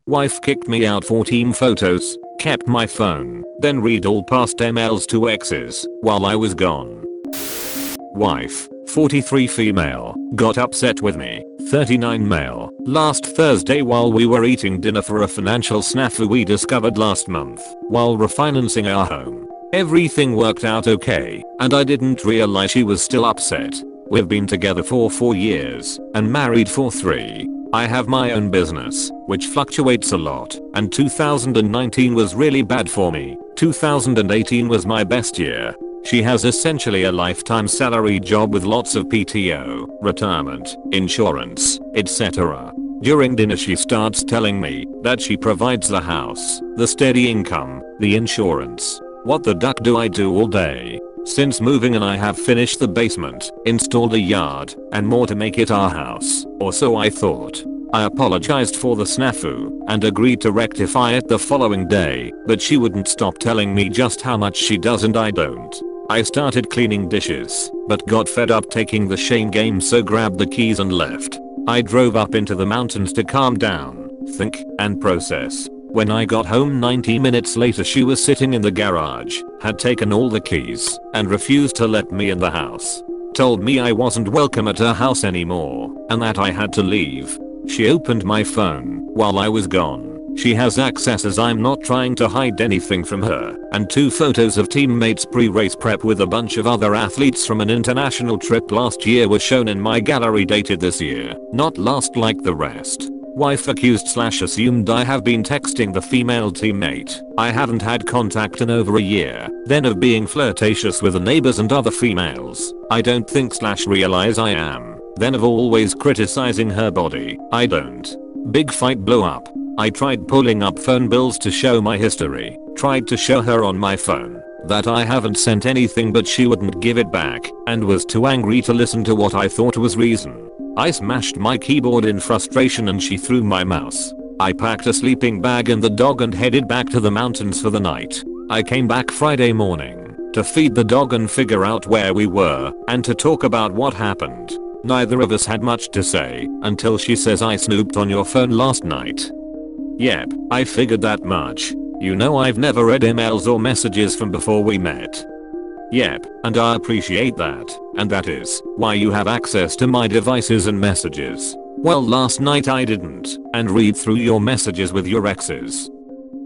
Wife kicked me out 14 photos, kept my phone, then read all past emails to exes while I was gone. Wife, 43 female, got upset with me, 39 male, last Thursday while we were eating dinner for a financial snafu we discovered last month while refinancing our home. Everything worked out okay, and I didn't realize she was still upset. We've been together for 4 years and married for 3. I have my own business, which fluctuates a lot, and 2019 was really bad for me. 2018 was my best year. She has essentially a lifetime salary job with lots of PTO, retirement, insurance, etc. During dinner she starts telling me that she provides the house, the steady income, the insurance. What the duck do I do all day? Since moving in I have finished the basement, installed a yard, and more to make it our house, or so I thought. I apologized for the snafu and agreed to rectify it the following day, but she wouldn't stop telling me just how much she does and I don't. I started cleaning dishes, but got fed up taking the shame game so grabbed the keys and left. I drove up into the mountains to calm down, think, and process. When I got home 90 minutes later she was sitting in the garage, had taken all the keys, and refused to let me in the house. Told me I wasn't welcome at her house anymore, and that I had to leave. She opened my phone while I was gone. She has access as I'm not trying to hide anything from her, and 2 photos of teammates pre-race prep with a bunch of other athletes from an international trip last year were shown in my gallery dated this year, not last like the rest. Wife accused/assumed I have been texting the female teammate I haven't had contact in over a year, then of being flirtatious with the neighbors and other females I don't think/realize I am, then of always criticizing her body I don't. Big fight blew up. I tried pulling up phone bills to show my history, tried to show her on my phone that I haven't sent anything but she wouldn't give it back and was too angry to listen to what I thought was reason. I smashed my keyboard in frustration and she threw my mouse. I packed a sleeping bag and the dog and headed back to the mountains for the night. I came back Friday morning to feed the dog and figure out where we were and to talk about what happened. Neither of us had much to say until she says I snooped on your phone last night. Yep, I figured that much. You know I've never read emails or messages from before we met. Yep, and I appreciate that, and that is why you have access to my devices and messages. Well, last night I didn't, and read through your messages with your exes.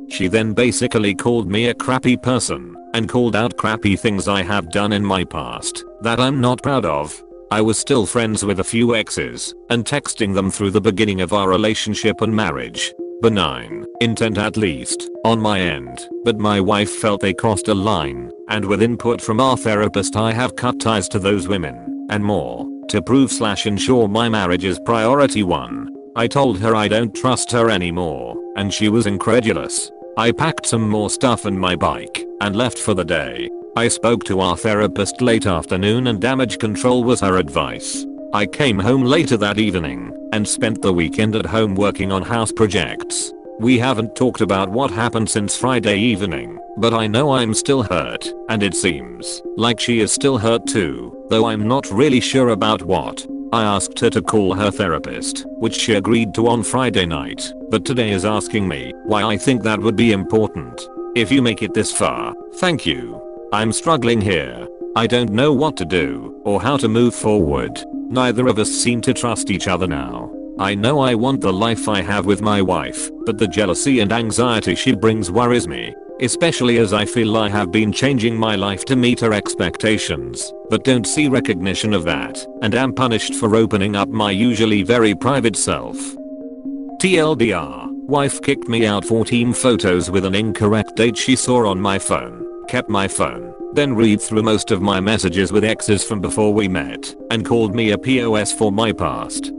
She then basically called me a crappy person, and called out crappy things I have done in my past that I'm not proud of. I was still friends with a few exes, and texting them through the beginning of our relationship and marriage. Benign intent at least, on my end, but my wife felt they crossed a line, and with input from our therapist I have cut ties to those women, and more, to prove/ensure my marriage is priority 1. I told her I don't trust her anymore, and she was incredulous. I packed some more stuff and my bike, and left for the day. I spoke to our therapist late afternoon and damage control was her advice. I came home later that evening and spent the weekend at home working on house projects. We haven't talked about what happened since Friday evening, but I know I'm still hurt, and it seems like she is still hurt too, though I'm not really sure about what. I asked her to call her therapist, which she agreed to on Friday night, but today is asking me why I think that would be important. If you make it this far, thank you. I'm struggling here. I don't know what to do or how to move forward. Neither of us seem to trust each other now. I know I want the life I have with my wife, but the jealousy and anxiety she brings worries me, especially as I feel I have been changing my life to meet her expectations, but don't see recognition of that, and am punished for opening up my usually very private self. TLDR, wife kicked me out 14 photos with an incorrect date she saw on my phone, kept my phone, then read through most of my messages with exes from before we met, and called me a POS for my past.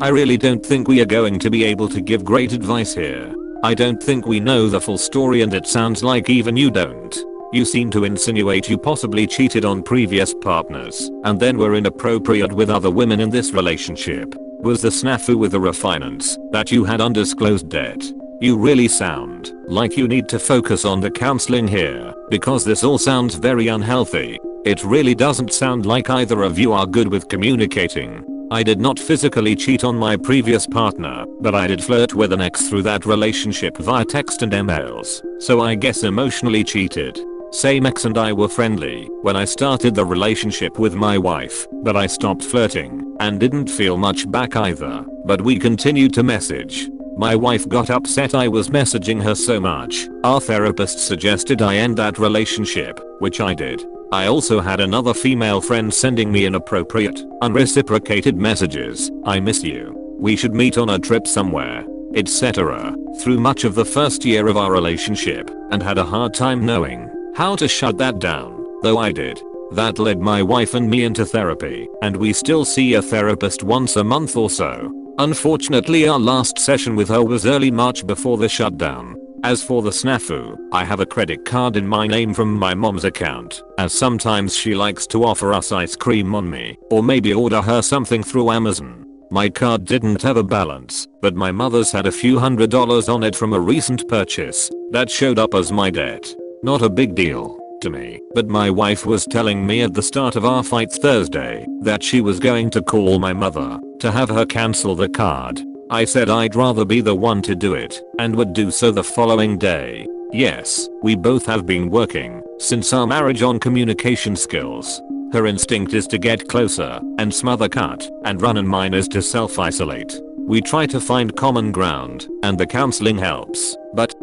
I really don't think we are going to be able to give great advice here. I don't think we know the full story and it sounds like even you don't. You seem to insinuate you possibly cheated on previous partners and then were inappropriate with other women in this relationship. Was the snafu with the refinance that you had undisclosed debt? You really sound like you need to focus on the counseling here, because this all sounds very unhealthy. It really doesn't sound like either of you are good with communicating. I did not physically cheat on my previous partner, but I did flirt with an ex through that relationship via text and emails, so I guess emotionally cheated. Same ex and I were friendly when I started the relationship with my wife, but I stopped flirting and didn't feel much back either, but we continued to message. My wife got upset I was messaging her so much. Our therapist suggested I end that relationship, which I did. I also had another female friend sending me inappropriate, unreciprocated messages. I miss you. We should meet on a trip somewhere, etc. Through much of the first year of our relationship, and had a hard time knowing how to shut that down, though I did. That led my wife and me into therapy, and we still see a therapist once a month or so. Unfortunately, our last session with her was early March before the shutdown. As for the snafu, I have a credit card in my name from my mom's account, as sometimes she likes to offer us ice cream on me, or maybe order her something through Amazon. My card didn't have a balance, but my mother's had a few $100s on it from a recent purchase that showed up as my debt. Not a big deal to me, but my wife was telling me at the start of our fight Thursday that she was going to call my mother to have her cancel the card. I said I'd rather be the one to do it, and would do so the following day. Yes, we both have been working since our marriage on communication skills. Her instinct is to get closer and smother cut and run, and mine is to self-isolate. We try to find common ground, and the counseling helps, but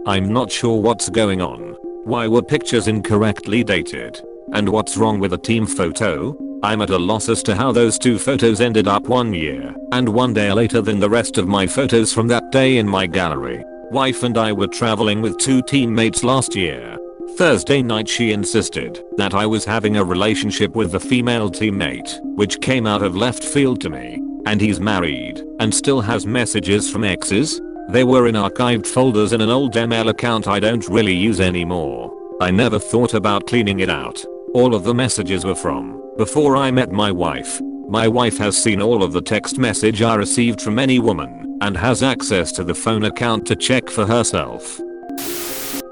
I'm not sure what's going on. Why were pictures incorrectly dated? And what's wrong with a team photo? I'm at a loss as to how those two photos ended up 1 year and 1 day later than the rest of my photos from that day in my gallery. Wife and I were traveling with 2 teammates last year. Thursday night she insisted that I was having a relationship with the female teammate, which came out of left field to me. And he's married and still has messages from exes. They were in archived folders in an old ML account I don't really use anymore. I never thought about cleaning it out. All of the messages were from before I met my wife. My wife has seen all of the text message I received from any woman and has access to the phone account to check for herself.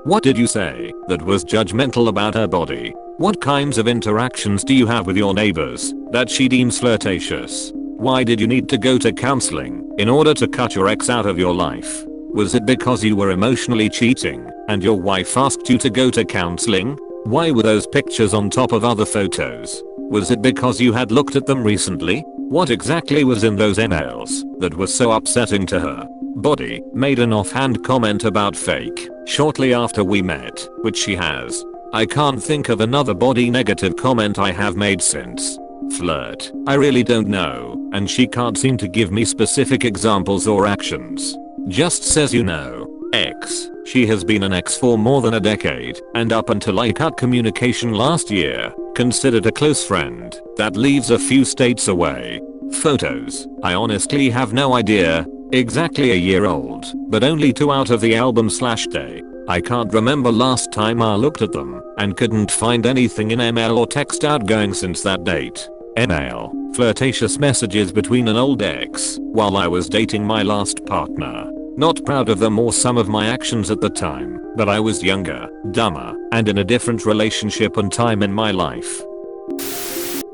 What did you say that was judgmental about her body? What kinds of interactions do you have with your neighbors that she deems flirtatious? Why did you need to go to counseling in order to cut your ex out of your life? Was it because you were emotionally cheating and your wife asked you to go to counseling? Why were those pictures on top of other photos? Was it because you had looked at them recently? What exactly was in those emails that was so upsetting to her? Body made an offhand comment about fake shortly after we met, which she has. I can't think of another body negative comment I have made since. Flirt, I really don't know, and she can't seem to give me specific examples or actions. Just says you know. Ex. She has been an ex for more than a decade, and up until I cut communication last year, considered a close friend that lives a few states away. Photos. I honestly have no idea. Exactly a year old, but only 2 out of the album/day. I can't remember last time I looked at them, and couldn't find anything in ML or text outgoing since that date. ML, flirtatious messages between an old ex while I was dating my last partner. Not proud of them or some of my actions at the time, but I was younger, dumber, and in a different relationship and time in my life.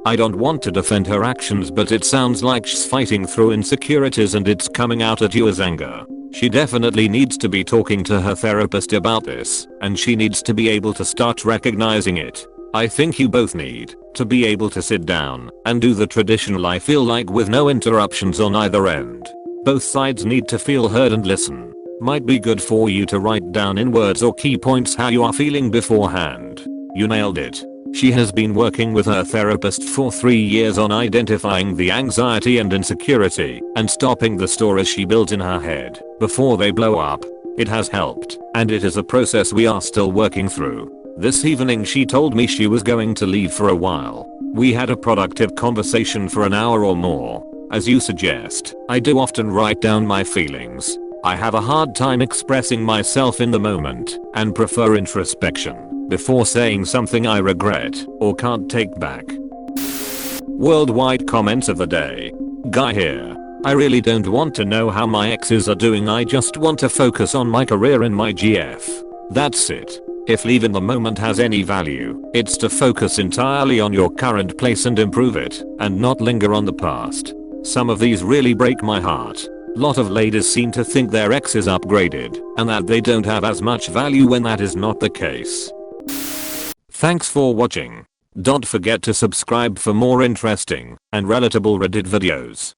I don't want to defend her actions, but it sounds like she's fighting through insecurities and it's coming out at you as anger. She definitely needs to be talking to her therapist about this, and she needs to be able to start recognizing it. I think you both need to be able to sit down and do the traditional I feel like with no interruptions on either end. Both sides need to feel heard and listen. Might be good for you to write down in words or key points how you are feeling beforehand. You nailed it. She has been working with her therapist for 3 years on identifying the anxiety and insecurity and stopping the stories she built in her head before they blow up. It has helped, and it is a process we are still working through. This evening she told me she was going to leave for a while. We had a productive conversation for an hour or more. As you suggest, I do often write down my feelings. I have a hard time expressing myself in the moment and prefer introspection before saying something I regret or can't take back. Worldwide comments of the day. Guy here. I really don't want to know how my exes are doing, I just want to focus on my career and my GF. That's it. If leaving the moment has any value, it's to focus entirely on your current place and improve it, and not linger on the past. Some of these really break my heart. Lot of ladies seem to think their ex is upgraded, and that they don't have as much value when that is not the case. Thanks for watching. Don't forget to subscribe for more interesting and relatable Reddit videos.